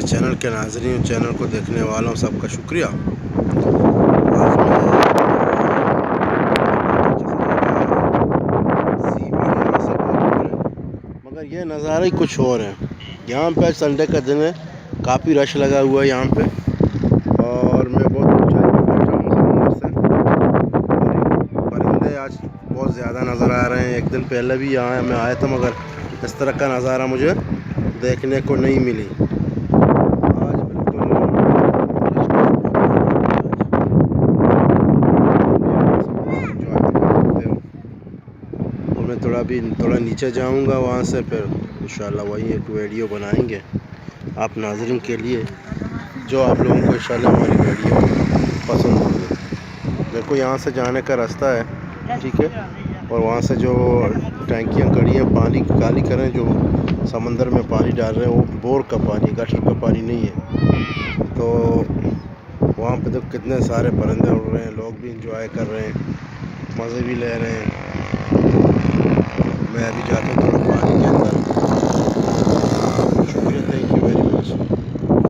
میرے چینل کے ناظرین، چینل کو دیکھنے والوں سب کا شکریہ۔ مگر یہ نظارہ ہی کچھ اور ہے۔ یہاں پہ سنڈے کا دن ہے، کافی رش لگا ہوا ہے یہاں پہ، اور میں بہت اونچائی پہ بیٹھا ہوں سمندر سے۔ پرندے آج بہت زیادہ نظر آ رہے ہیں۔ ایک دن پہلے بھی یہاں میں آیا تھا مگر اس طرح کا نظارہ مجھے دیکھنے کو نہیں ملی۔ آج بالکل میں تھوڑا نیچے جاؤں گا، وہاں سے پھر انشاءاللہ وہیں ایک ویڈیو بنائیں گے آپ ناظرین کے لیے، جو آپ لوگوں کو انشاءاللہ ہماری ویڈیو پسند ہوگی۔ دیکھو یہاں سے جانے کا راستہ ہے، ٹھیک ہے، اور وہاں سے جو ٹینکیاں کھڑی ہیں پانی خالی کریں، جو سمندر میں پانی ڈال رہے ہیں وہ بور کا پانی، گٹر کا پانی نہیں ہے۔ تو وہاں پہ تو کتنے سارے پرندے اڑ رہے ہیں، لوگ بھی انجوائے کر رہے ہیں، مزے بھی لے رہے ہیں۔ میں ابھی جاتا ہوں